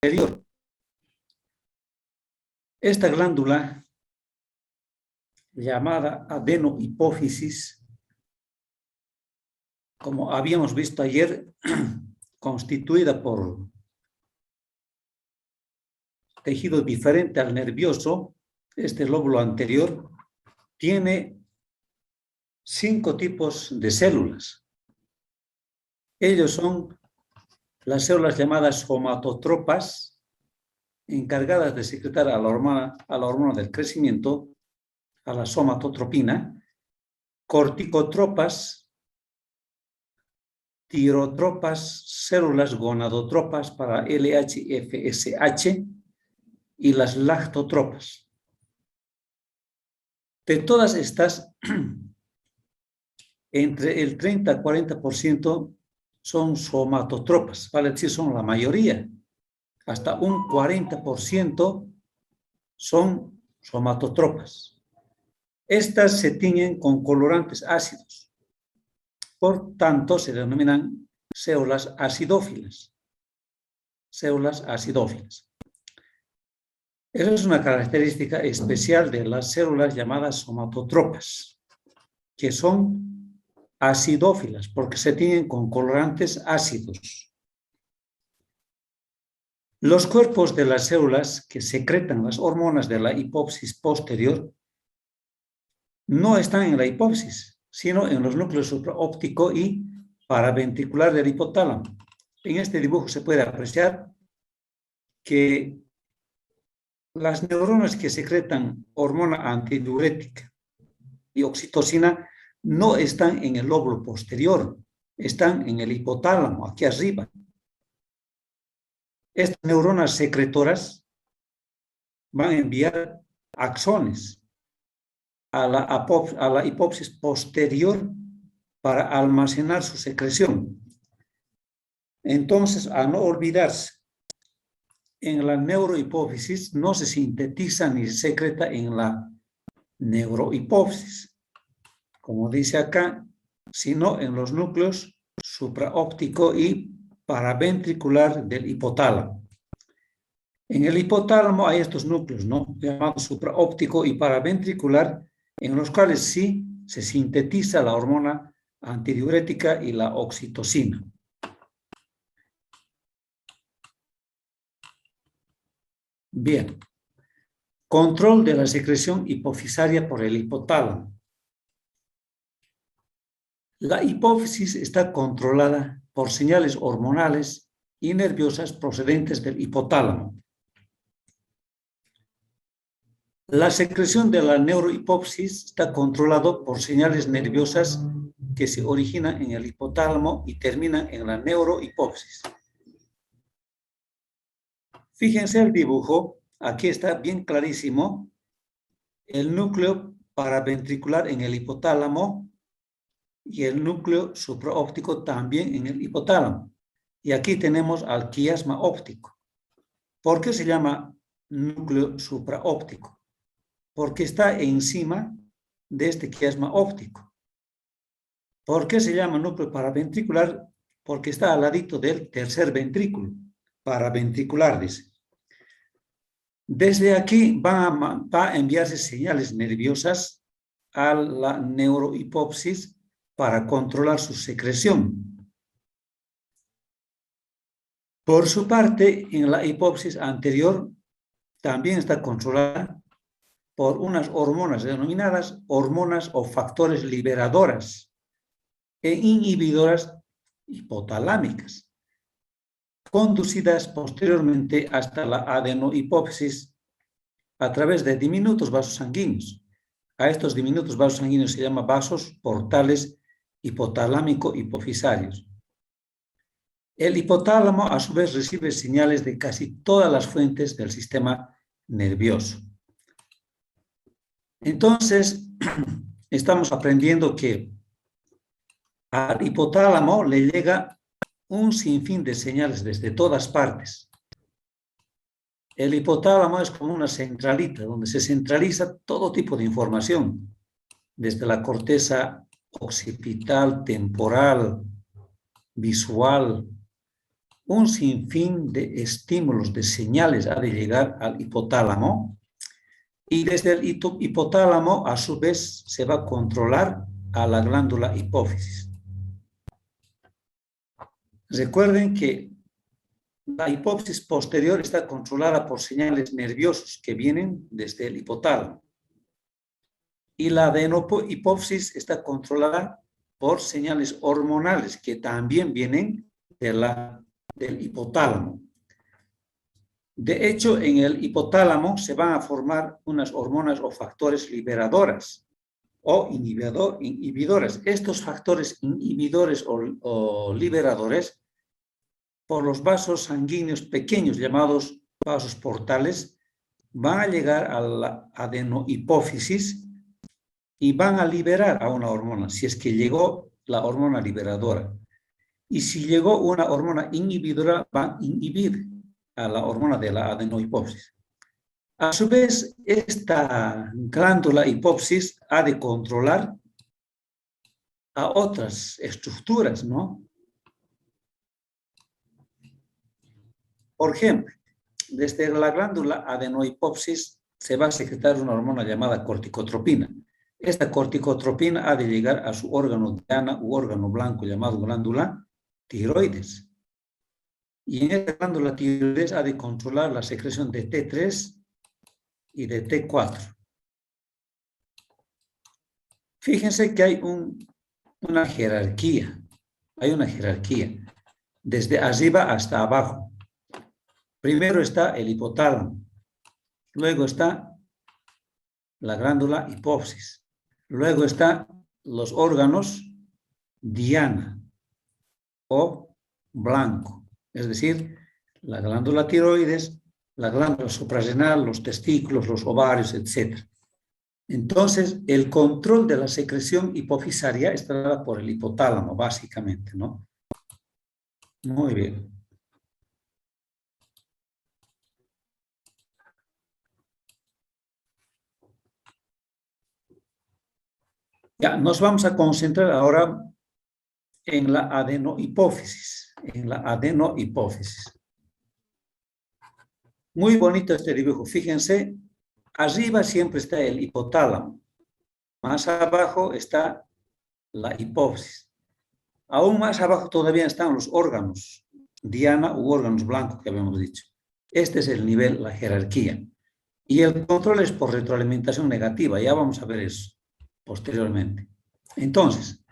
anterior. Esta glándula, llamada adenohipófisis, como habíamos visto ayer, constituida por tejido diferente al nervioso, este lóbulo anterior, tiene 5 tipos de células. Ellos son las células llamadas somatotropas, encargadas de secretar a la hormona del crecimiento, a la somatotropina, corticotropas, tirotropas, células gonadotropas para LH y FSH y las lactotropas. De todas estas, entre el 30 a 40% son somatotropas, vale decir, son la mayoría. Hasta un 40% son somatotropas. Estas se tiñen con colorantes ácidos. Por tanto, se denominan células acidófilas. Células acidófilas. Esa es una característica especial de las células llamadas somatotropas, que son acidófilas porque se tiñen con colorantes ácidos. Los cuerpos de las células que secretan las hormonas de la hipófisis posterior no están en la hipófisis, sino en los núcleos supraóptico y paraventricular del hipotálamo. En este dibujo se puede apreciar que las neuronas que secretan hormona antidiurética y oxitocina no están en el lóbulo posterior, están en el hipotálamo, aquí arriba. Estas neuronas secretoras van a enviar axones a la hipófisis posterior para almacenar su secreción. Entonces, a no olvidarse, en la neurohipófisis no se sintetiza ni se secreta en la neurohipófisis, como dice acá, sino en los núcleos supraóptico y paraventricular del hipotálamo. En el hipotálamo hay estos núcleos, ¿no?, llamados supraóptico y paraventricular, en los cuales sí se sintetiza la hormona antidiurética y la oxitocina. Bien. Control de la secreción hipofisaria por el hipotálamo. La hipófisis está controlada por señales hormonales y nerviosas procedentes del hipotálamo. La secreción de la neurohipófisis está controlada por señales nerviosas que se originan en el hipotálamo y terminan en la neurohipófisis. Fíjense el dibujo, aquí está bien clarísimo el núcleo paraventricular en el hipotálamo y el núcleo supraóptico también en el hipotálamo. Y aquí tenemos al quiasma óptico. ¿Por qué se llama núcleo supraóptico? Porque está encima de este quiasma óptico. ¿Por qué se llama núcleo paraventricular? Porque está al ladito del tercer ventrículo, paraventricular, dice. Desde aquí va a enviarse señales nerviosas a la neurohipófisis para controlar su secreción. Por su parte, en la hipófisis anterior también está controlada por unas hormonas denominadas hormonas o factores liberadoras e inhibidoras hipotalámicas, conducidas posteriormente hasta la adenohipófisis a través de diminutos vasos sanguíneos. A estos diminutos vasos sanguíneos se llaman vasos portales hipotalámico-hipofisarios. El hipotálamo, a su vez, recibe señales de casi todas las fuentes del sistema nervioso. Entonces, estamos aprendiendo que al hipotálamo le llega un sinfín de señales desde todas partes. El hipotálamo es como una centralita donde se centraliza todo tipo de información, desde la corteza occipital, temporal, visual, un sinfín de estímulos, de señales ha de llegar al hipotálamo, y desde el hipotálamo a su vez se va a controlar a la glándula hipófisis. Recuerden que la hipófisis posterior está controlada por señales nerviosos que vienen desde el hipotálamo. Y la adenohipófisis está controlada por señales hormonales que también vienen del hipotálamo. De hecho, en el hipotálamo se van a formar unas hormonas o factores liberadoras o inhibidoras. Estos factores inhibidores o liberadores, por los vasos sanguíneos pequeños llamados vasos portales, van a llegar a la adenohipófisis y van a liberar a una hormona, si es que llegó la hormona liberadora. Y si llegó una hormona inhibidora, va a inhibir a la hormona de la adenohipófisis. A su vez, esta glándula hipófisis ha de controlar a otras estructuras, ¿no? Por ejemplo, desde la glándula adenohipófisis se va a secretar una hormona llamada corticotropina. Esta corticotropina ha de llegar a su órgano diana u órgano blanco llamado glándula tiroides. Y en esta glándula tiroides ha de controlar la secreción de T3 y de T4. Fíjense que hay una jerarquía. Hay una jerarquía. Desde arriba hasta abajo. Primero está el hipotálamo. Luego está la glándula hipófisis. Luego están los órganos diana o blanco. Es decir, la glándula tiroides, la glándula suprarrenal, los testículos, los ovarios, etc. Entonces, el control de la secreción hipofisaria está dada por el hipotálamo, básicamente, ¿no? Muy bien. Ya, nos vamos a concentrar ahora en la adenohipófisis. En la adenohipófisis. Muy bonito este dibujo. Fíjense, arriba siempre está el hipotálamo. Más abajo está la hipófisis. Aún más abajo todavía están los órganos, diana u órganos blancos que habíamos dicho. Este es el nivel, la jerarquía. Y el control es por retroalimentación negativa. Ya vamos a ver eso posteriormente. Entonces,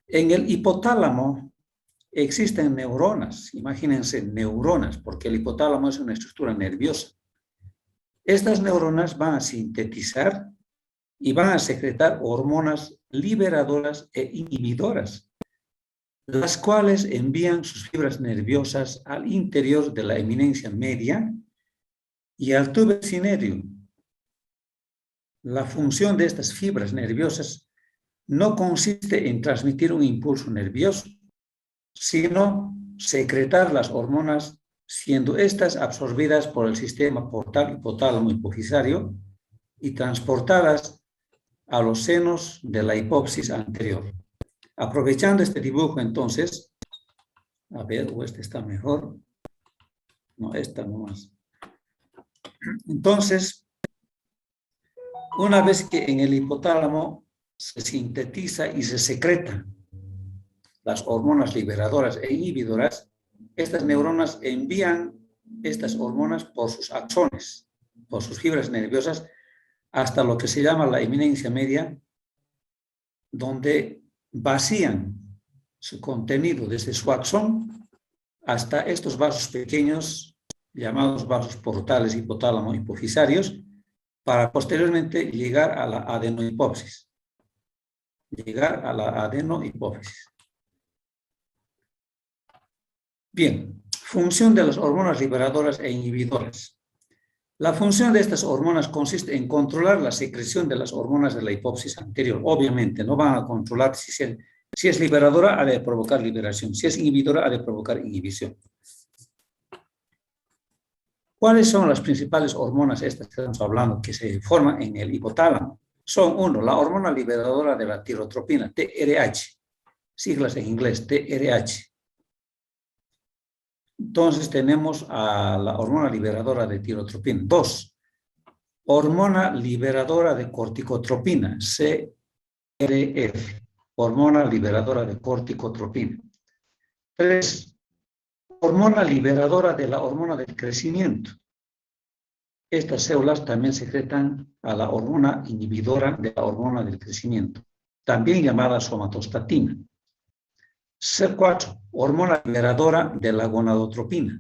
en el hipotálamo existen neuronas. Imagínense, neuronas, porque el hipotálamo es una estructura nerviosa. Estas neuronas van a sintetizar y van a secretar hormonas liberadoras e inhibidoras, las cuales envían sus fibras nerviosas al interior de la eminencia media y al tubo cinerio. La función de estas fibras nerviosas no consiste en transmitir un impulso nervioso, sino secretar las hormonas, siendo estas absorbidas por el sistema portal hipotálamo hipofisario y transportadas a los senos de la hipófisis anterior. Aprovechando este dibujo, entonces, a ver, o este está mejor. No, esta nomás. Entonces, una vez que en el hipotálamo se sintetiza y se secretan las hormonas liberadoras e inhibidoras, estas neuronas envían estas hormonas por sus axones, por sus fibras nerviosas, hasta lo que se llama la eminencia media, donde vacían su contenido desde su axón hasta estos vasos pequeños, llamados vasos portales hipotálamo hipofisarios, para posteriormente llegar a la adenohipófisis. Llegar a la adenohipófisis. Bien, función de las hormonas liberadoras e inhibidoras. La función de estas hormonas consiste en controlar la secreción de las hormonas de la hipófisis anterior. Obviamente, no van a controlar si es liberadora, ha de provocar liberación. Si es inhibidora, ha de provocar inhibición. ¿Cuáles son las principales hormonas estas que estamos hablando que se forman en el hipotálamo? Son, uno, la hormona liberadora de la tirotropina, TRH, siglas en inglés, TRH. Entonces tenemos a la hormona liberadora de tirotropina. 2. Hormona liberadora de corticotropina, CRF. Hormona liberadora de corticotropina. 3. Hormona liberadora de la hormona del crecimiento. Estas células también secretan a la hormona inhibidora de la hormona del crecimiento, también llamada somatostatina. C4, hormona liberadora de la gonadotropina,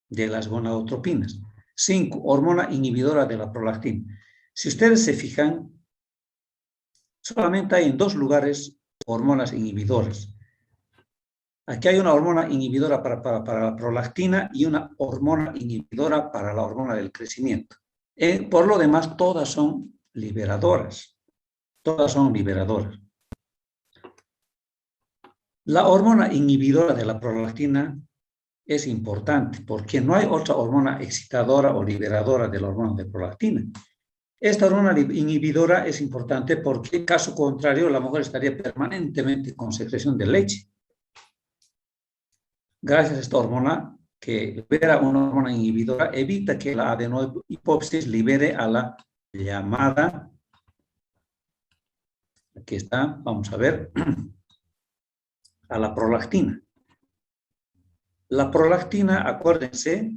de las gonadotropinas. 5, hormona inhibidora de la prolactina. Si ustedes se fijan, solamente hay en 2 lugares hormonas inhibidoras. Aquí hay una hormona inhibidora para la prolactina y una hormona inhibidora para la hormona del crecimiento. Por lo demás, todas son liberadoras. Todas son liberadoras. La hormona inhibidora de la prolactina es importante porque no hay otra hormona excitadora o liberadora de la hormona de prolactina. Esta hormona inhibidora es importante porque, en caso contrario, la mujer estaría permanentemente con secreción de leche. Gracias a esta hormona, que libera una hormona inhibidora, evita que la adenohipófisis libere a la llamada, aquí está, vamos a ver, a la prolactina. La prolactina, acuérdense,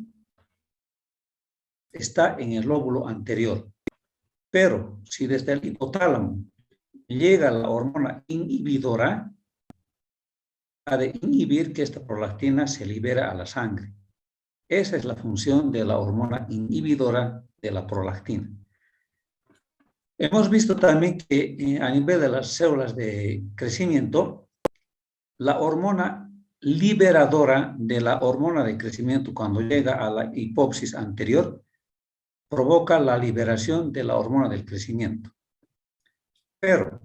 está en el lóbulo anterior, pero si desde el hipotálamo llega la hormona inhibidora, ha de inhibir que esta prolactina se libera a la sangre. Esa es la función de la hormona inhibidora de la prolactina. Hemos visto también que a nivel de las células de crecimiento, la hormona liberadora de la hormona de crecimiento cuando llega a la hipófisis anterior provoca la liberación de la hormona del crecimiento. Pero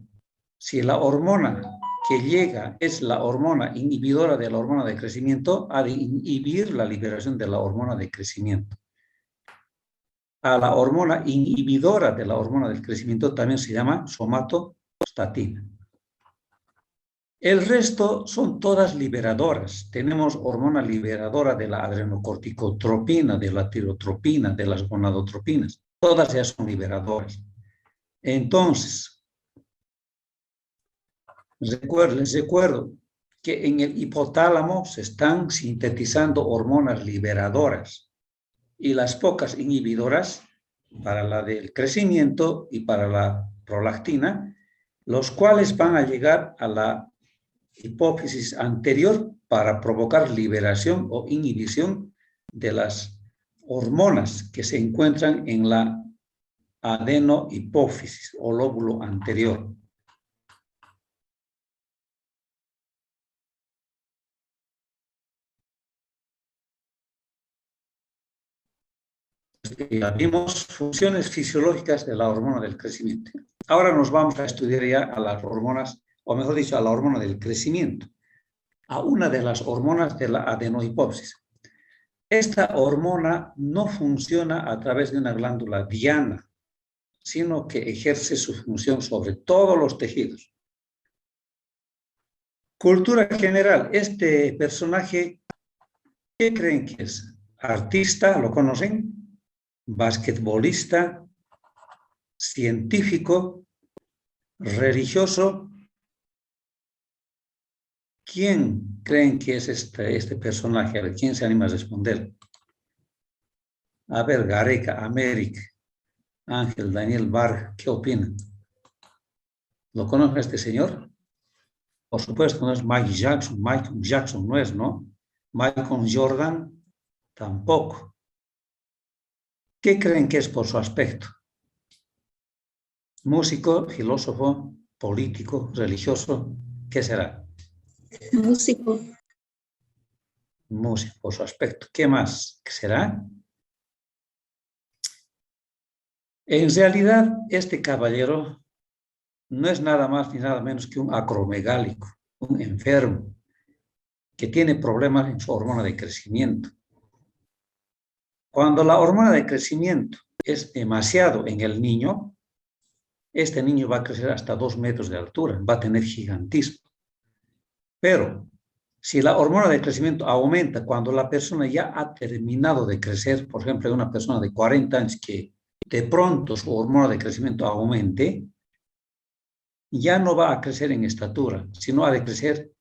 si la hormona que llega es la hormona inhibidora de la hormona de crecimiento, ha de inhibir la liberación de la hormona de crecimiento. A la hormona inhibidora de la hormona del crecimiento también se llama somatostatina. El resto son todas liberadoras. Tenemos hormona liberadora de la adrenocorticotropina, de la tirotropina, de las gonadotropinas. Todas ellas son liberadoras. Entonces, les recuerdo que en el hipotálamo se están sintetizando hormonas liberadoras y las pocas inhibidoras para la del crecimiento y para la prolactina, los cuales van a llegar a la hipófisis anterior para provocar liberación o inhibición de las hormonas que se encuentran en la adenohipófisis o lóbulo anterior. Ya vimos funciones fisiológicas de la hormona del crecimiento. Ahora nos vamos a estudiar ya a las hormonas, o mejor dicho, a la hormona del crecimiento, a una de las hormonas de la adenohipófisis. Esta hormona no funciona a través de una glándula diana, sino que ejerce su función sobre todos los tejidos. Cultura general, este personaje, ¿qué creen que es? ¿Artista? ¿Lo conocen? ¿Basquetbolista? ¿Científico? ¿Religioso? ¿Quién creen que es este personaje? A ver, ¿quién se anima a responder? A ver, Gareca, América, Ángel, Daniel Bar, ¿qué opinan? ¿Lo conocen este señor? Por supuesto, no es Michael Jackson no es, ¿no? Michael Jordan, tampoco. ¿Qué creen que es por su aspecto? ¿Músico, filósofo, político, religioso? ¿Qué será? Músico. Músico, por su aspecto. ¿Qué más será? En realidad, este caballero no es nada más ni nada menos que un acromegálico, un enfermo, que tiene problemas en su hormona de crecimiento. Cuando la hormona de crecimiento es demasiado en el niño, este niño va a crecer hasta 2 metros de altura, va a tener gigantismo. Pero Si la hormona de crecimiento aumenta cuando la persona ya ha terminado de crecer, por ejemplo, una persona de 40 años que de pronto su hormona de crecimiento aumente, ya no va a crecer en estatura, sino ha de crecer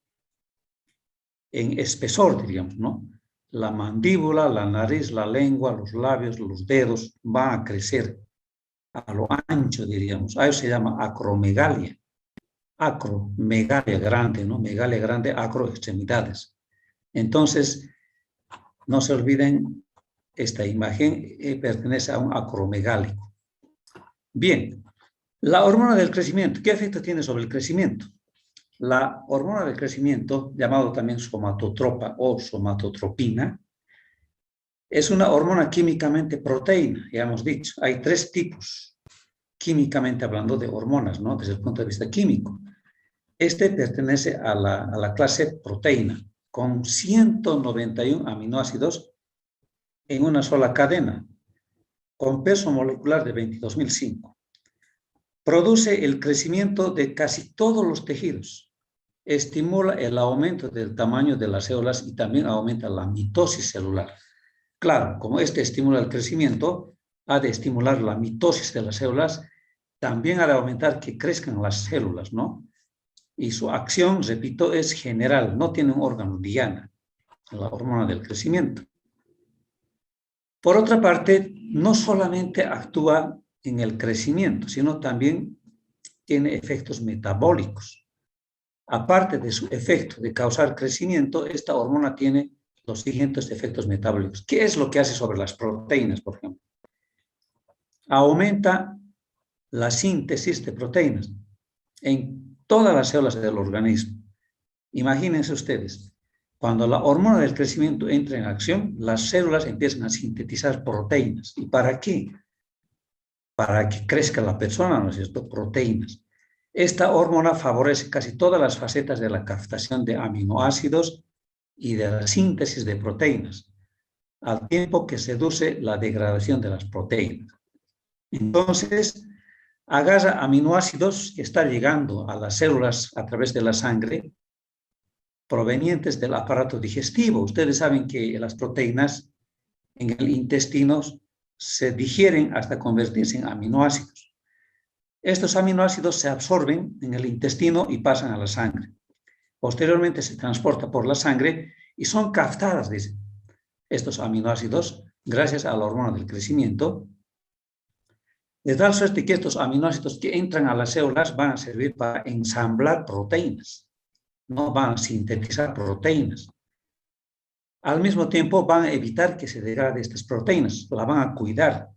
en espesor, diríamos, ¿no? La mandíbula, la nariz, la lengua, los labios, los dedos van a crecer a lo ancho, diríamos. A eso se llama acromegalia. Acromegalia grande, ¿no? Megalia grande, acro extremidades. Entonces, no se olviden, esta imagen pertenece a un acromegálico. Bien, la hormona del crecimiento, ¿qué efecto tiene sobre el crecimiento? La hormona del crecimiento, llamado también somatotropa o somatotropina, es una hormona químicamente proteína, ya hemos dicho. Hay 3 tipos, químicamente hablando, de hormonas, ¿no? Desde el punto de vista químico. Este pertenece a la clase proteína, con 191 aminoácidos en una sola cadena, con peso molecular de 22.005. Produce el crecimiento de casi todos los tejidos. Estimula el aumento del tamaño de las células y también aumenta la mitosis celular. Claro, como este estimula el crecimiento, ha de estimular la mitosis de las células, también ha de aumentar que crezcan las células, ¿no? Y su acción, repito, es general, no tiene un órgano diana, la hormona del crecimiento. Por otra parte, no solamente actúa en el crecimiento, sino también tiene efectos metabólicos. Aparte de su efecto de causar crecimiento, esta hormona tiene los siguientes efectos metabólicos. ¿Qué es lo que hace sobre las proteínas, por ejemplo? Aumenta la síntesis de proteínas en todas las células del organismo. Imagínense ustedes, cuando la hormona del crecimiento entra en acción, las células empiezan a sintetizar proteínas. ¿Y para qué? Para que crezca la persona, ¿no es cierto? Proteínas. Esta hormona favorece casi todas las facetas de la captación de aminoácidos y de la síntesis de proteínas, al tiempo que seduce la degradación de las proteínas. Entonces, agarra aminoácidos que están llegando a las células a través de la sangre, provenientes del aparato digestivo. Ustedes saben que las proteínas en el intestino se digieren hasta convertirse en aminoácidos. Estos aminoácidos se absorben en el intestino y pasan a la sangre. Posteriormente se transporta por la sangre y son captadas, dicen, estos aminoácidos gracias a la hormona del crecimiento, de tal suerte que estos aminoácidos que entran a las células van a servir para ensamblar proteínas, no van a sintetizar proteínas. Al mismo tiempo van a evitar que se degraden estas proteínas, la van a cuidar.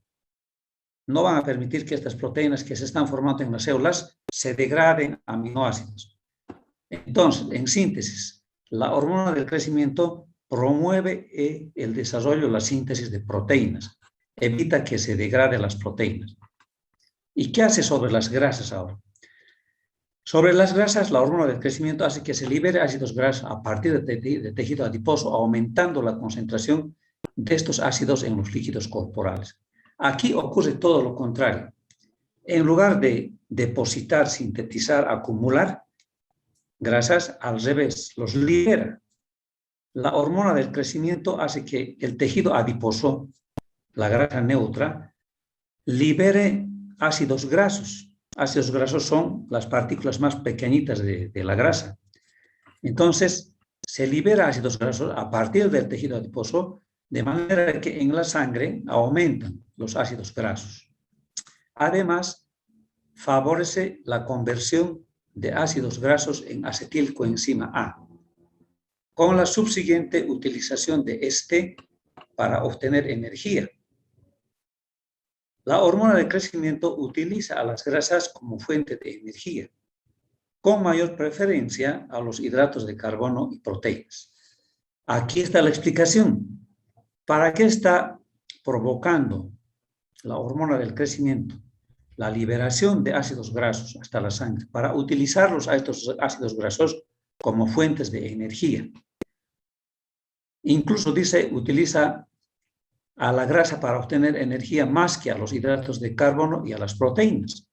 No van a permitir que estas proteínas que se están formando en las células se degraden a aminoácidos. Entonces, en síntesis, la hormona del crecimiento promueve el desarrollo, la síntesis de proteínas, evita que se degraden las proteínas. ¿Y qué hace sobre las grasas ahora? Sobre las grasas, la hormona del crecimiento hace que se libere ácidos grasos a partir de tejido adiposo, aumentando la concentración de estos ácidos en los líquidos corporales. Aquí ocurre todo lo contrario. En lugar de depositar, sintetizar, acumular grasas, al revés, los libera. La hormona del crecimiento hace que el tejido adiposo, la grasa neutra, libere ácidos grasos. Ácidos grasos son las partículas más pequeñitas de la grasa. Entonces, se libera ácidos grasos a partir del tejido adiposo, de manera que en la sangre aumentan los ácidos grasos. Además, favorece la conversión de ácidos grasos en acetilcoenzima A, con la subsiguiente utilización de este para obtener energía. La hormona de crecimiento utiliza a las grasas como fuente de energía, con mayor preferencia a los hidratos de carbono y proteínas. Aquí está la explicación. ¿Para qué está provocando la hormona del crecimiento la liberación de ácidos grasos hasta la sangre? Para utilizarlos a estos ácidos grasos como fuentes de energía. Incluso dice, utiliza a la grasa para obtener energía más que a los hidratos de carbono y a las proteínas.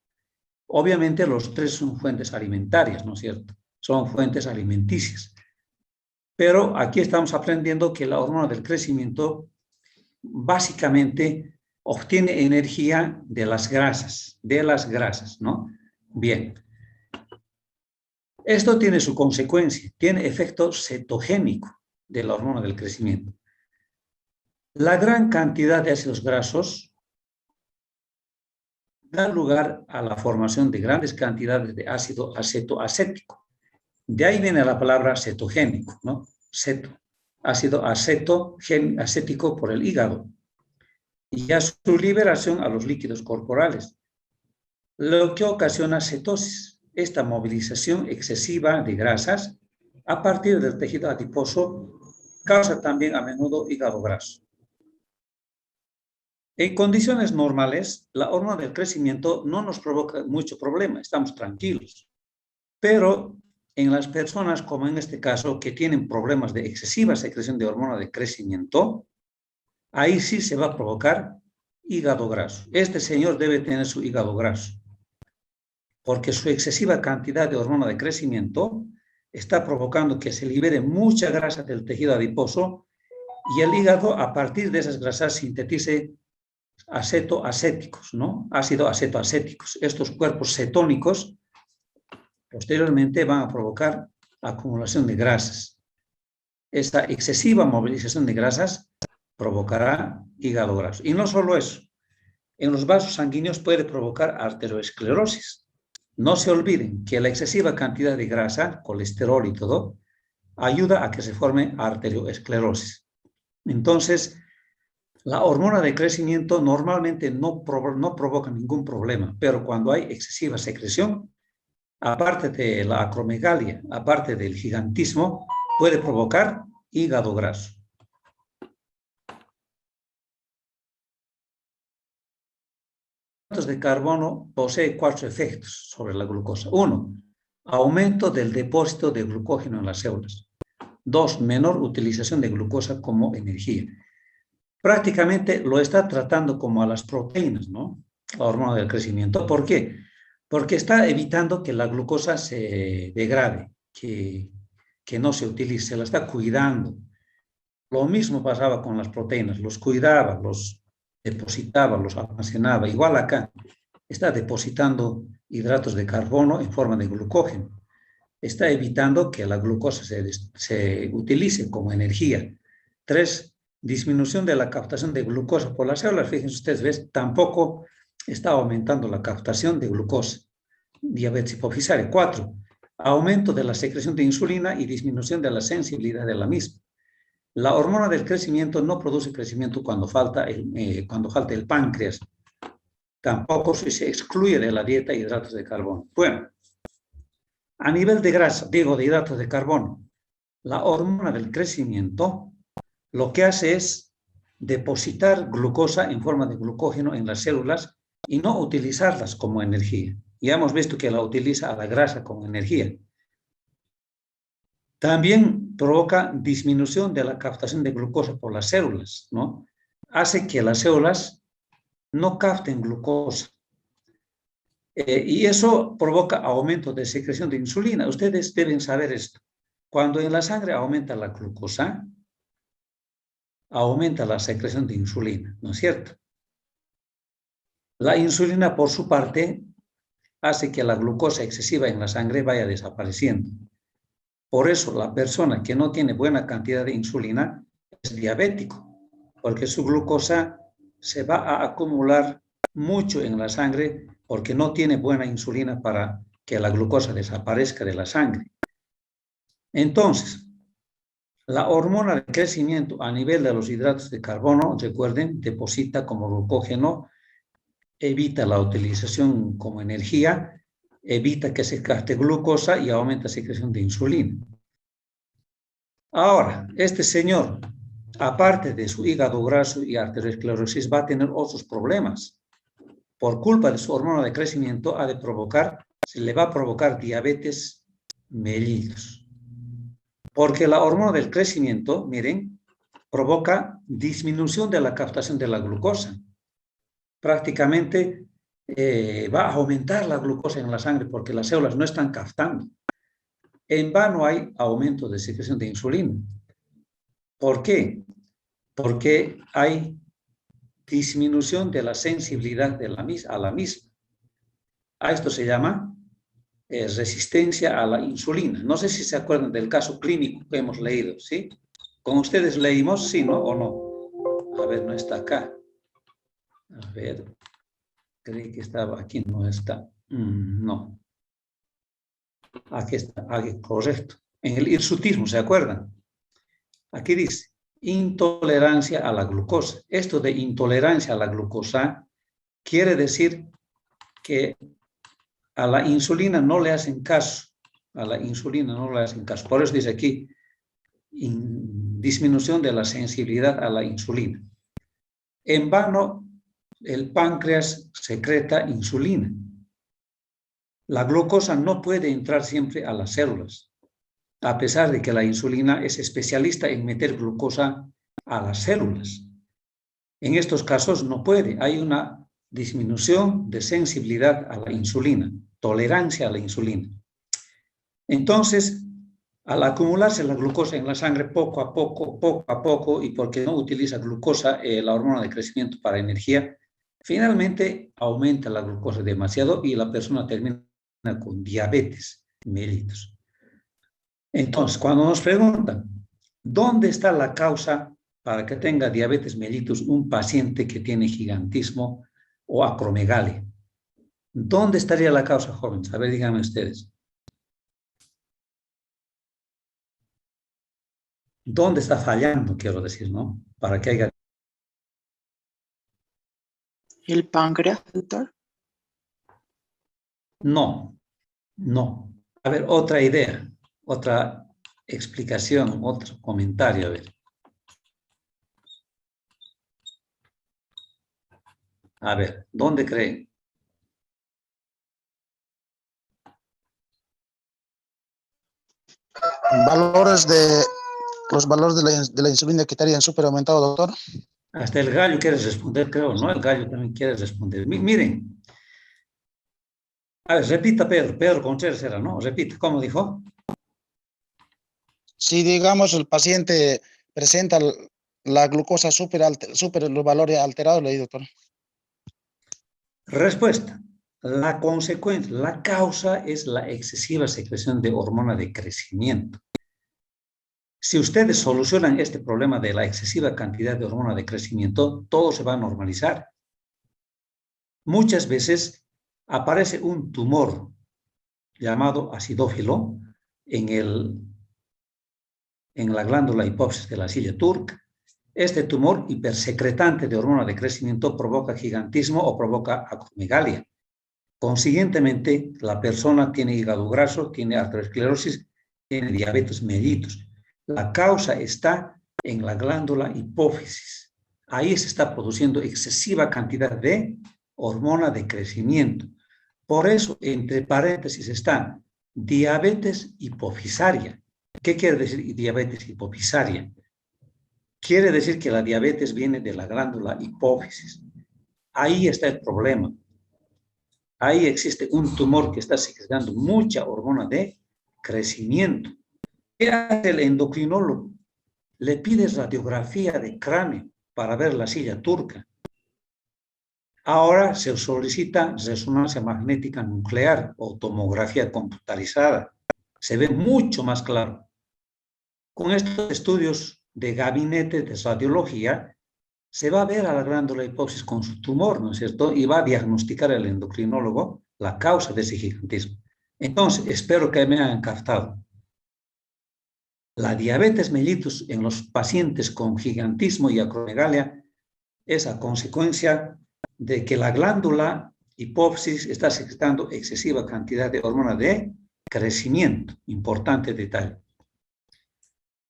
Obviamente los 3 son fuentes alimentarias, ¿no es cierto? Son fuentes alimenticias. Pero aquí estamos aprendiendo que la hormona del crecimiento básicamente obtiene energía de las grasas, ¿no? Bien. Esto tiene su consecuencia, tiene efecto cetogénico de la hormona del crecimiento. La gran cantidad de ácidos grasos da lugar a la formación de grandes cantidades de ácido acetoacético. De ahí viene la palabra cetogénico, ¿no? Ácido acético por el hígado. Y a su liberación a los líquidos corporales, lo que ocasiona cetosis, esta movilización excesiva de grasas a partir del tejido adiposo causa también a menudo hígado graso. En condiciones normales, la hormona del crecimiento no nos provoca mucho problema, estamos tranquilos. Pero en las personas, como en este caso, que tienen problemas de excesiva secreción de hormona de crecimiento, ahí sí se va a provocar hígado graso. Este señor debe tener su hígado graso, porque su excesiva cantidad de hormona de crecimiento está provocando que se libere mucha grasa del tejido adiposo y el hígado, a partir de esas grasas, sintetice acetoacéticos, ¿no? Ácido acetoacéticos. Estos cuerpos cetónicos posteriormente van a provocar acumulación de grasas. Esta excesiva movilización de grasas provocará hígado graso. Y no solo eso, en los vasos sanguíneos puede provocar arteriosclerosis. No se olviden que la excesiva cantidad de grasa, colesterol y todo, ayuda a que se forme arteriosclerosis. Entonces, la hormona de crecimiento normalmente no provoca ningún problema, pero cuando hay excesiva secreción, aparte de la acromegalia, aparte del gigantismo, puede provocar hígado graso. Hidratos de carbono posee 4 efectos sobre la glucosa. 1, aumento del depósito de glucógeno en las células. 2, menor utilización de glucosa como energía. Prácticamente lo está tratando como a las proteínas, ¿no? La hormona del crecimiento. ¿Por qué? Porque está evitando que la glucosa se degrade, que no se utilice, la está cuidando. Lo mismo pasaba con las proteínas, los cuidaba, los depositaba, los almacenaba. Igual acá, está depositando hidratos de carbono en forma de glucógeno. Está evitando que la glucosa se utilice como energía. 3, disminución de la captación de glucosa por las células. Fíjense ustedes, ¿ves? Tampoco está aumentando la captación de glucosa. Diabetes hipofisiaria. 4, aumento de la secreción de insulina y disminución de la sensibilidad de la misma. La hormona del crecimiento no produce crecimiento cuando falta el páncreas. Tampoco si se excluye de la dieta hidratos de carbono. Bueno, a nivel de grasa, de hidratos de carbono, la hormona del crecimiento lo que hace es depositar glucosa en forma de glucógeno en las células y no utilizarlas como energía. Ya hemos visto que la utiliza a la grasa como energía. También provoca disminución de la captación de glucosa por las células, ¿no? Hace que las células no capten glucosa. Y eso provoca aumento de secreción de insulina. Ustedes deben saber esto. Cuando en la sangre aumenta la glucosa, aumenta la secreción de insulina, ¿no es cierto? La insulina, por su parte, hace que la glucosa excesiva en la sangre vaya desapareciendo. Por eso, la persona que no tiene buena cantidad de insulina es diabético, porque su glucosa se va a acumular mucho en la sangre porque no tiene buena insulina para que la glucosa desaparezca de la sangre. Entonces, la hormona de crecimiento a nivel de los hidratos de carbono, recuerden, deposita como glucógeno, evita la utilización como energía, evita que se capte glucosa y aumenta la secreción de insulina. Ahora, este señor, aparte de su hígado graso y arteriosclerosis, va a tener otros problemas. Por culpa de su hormona de crecimiento, se le va a provocar diabetes mellitus. Porque la hormona del crecimiento, miren, provoca disminución de la captación de la glucosa. Prácticamente va a aumentar la glucosa en la sangre porque las células no están captando. En vano hay aumento de secreción de insulina. ¿Por qué? Porque hay disminución de la sensibilidad de a la misma. A esto se llama resistencia a la insulina. No sé si se acuerdan del caso clínico que hemos leído, ¿sí? ¿Con ustedes leímos, sí, no o no? A ver, no está acá. A ver, creí que estaba aquí, no está. No. Aquí está, aquí, correcto. En el hirsutismo, ¿se acuerdan? Aquí dice, intolerancia a la glucosa. Esto de intolerancia a la glucosa quiere decir que a la insulina no le hacen caso. A la insulina no le hacen caso. Por eso dice aquí, disminución de la sensibilidad a la insulina. En vano, el páncreas secreta insulina. La glucosa no puede entrar siempre a las células, a pesar de que la insulina es especialista en meter glucosa a las células. En estos casos no puede. Hay una disminución de sensibilidad a la insulina, tolerancia a la insulina. Entonces, al acumularse la glucosa en la sangre poco a poco, y porque no utiliza glucosa, la hormona de crecimiento para energía, finalmente aumenta la glucosa demasiado y la persona termina con diabetes mellitus. Entonces, cuando nos preguntan, ¿dónde está la causa para que tenga diabetes mellitus un paciente que tiene gigantismo o acromegalia? ¿Dónde estaría la causa, jóvenes? A ver, díganme ustedes. ¿Dónde está fallando, quiero decir, no? Para que haya... ¿El páncreas, doctor? No, no. A ver, otra idea, otra explicación, otro comentario, a ver. A ver, ¿dónde creen? Los valores de la insulina que estarían súper aumentados, doctor. Hasta el gallo quiere responder, creo, ¿no? El gallo también quiere responder. Miren. A ver, repita, Pedro Contreras era, ¿no? Repita, ¿cómo dijo? Si, digamos, el paciente presenta la glucosa súper los valores alterados, le digo, doctor. Respuesta. La consecuencia, la causa es la excesiva secreción de hormona de crecimiento. Si ustedes solucionan este problema de la excesiva cantidad de hormona de crecimiento, todo se va a normalizar. Muchas veces aparece un tumor llamado acidófilo en la glándula hipófisis de la silla turca. Este tumor hipersecretante de hormona de crecimiento provoca gigantismo o provoca acromegalia. Consiguientemente, la persona tiene hígado graso, tiene arteriosclerosis, tiene diabetes mellitus. La causa está en la glándula hipófisis. Ahí se está produciendo excesiva cantidad de hormona de crecimiento. Por eso, entre paréntesis está diabetes hipofisaria. ¿Qué quiere decir diabetes hipofisaria? Quiere decir que la diabetes viene de la glándula hipófisis. Ahí está el problema. Ahí existe un tumor que está secretando mucha hormona de crecimiento. ¿Qué hace el endocrinólogo? Le pide radiografía de cráneo para ver la silla turca. Ahora se solicita resonancia magnética nuclear o tomografía computarizada. Se ve mucho más claro. Con estos estudios de gabinete de radiología, se va a ver a la glándula hipófisis con su tumor, ¿no es cierto? Y va a diagnosticar el endocrinólogo la causa de ese gigantismo. Entonces, espero que me hayan captado. La diabetes mellitus en los pacientes con gigantismo y acromegalia es a consecuencia de que la glándula hipófisis está secretando excesiva cantidad de hormona de crecimiento. Importante detalle.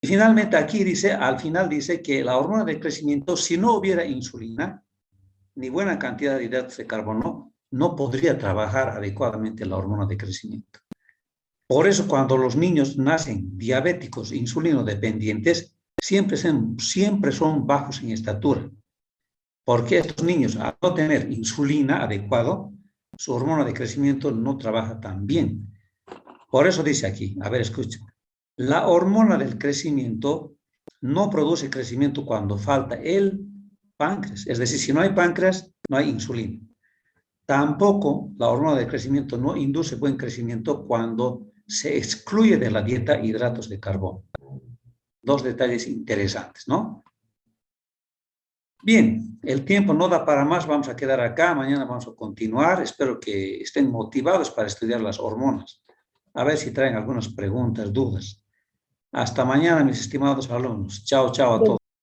Y finalmente aquí dice, al final dice que la hormona de crecimiento, si no hubiera insulina, ni buena cantidad de hidratos de carbono, no podría trabajar adecuadamente la hormona de crecimiento. Por eso cuando los niños nacen diabéticos, insulinodependientes, siempre son bajos en estatura. Porque estos niños, al no tener insulina adecuado, su hormona de crecimiento no trabaja tan bien. Por eso dice aquí, a ver, escuchen. La hormona del crecimiento no produce crecimiento cuando falta el páncreas. Es decir, si no hay páncreas, no hay insulina. Tampoco la hormona del crecimiento no induce buen crecimiento cuando se excluye de la dieta hidratos de carbono. Dos detalles interesantes, ¿no? Bien, el tiempo no da para más, vamos a quedar acá, mañana vamos a continuar. Espero que estén motivados para estudiar las hormonas. A ver si traen algunas preguntas, dudas. Hasta mañana, mis estimados alumnos. Chao, chao a todos.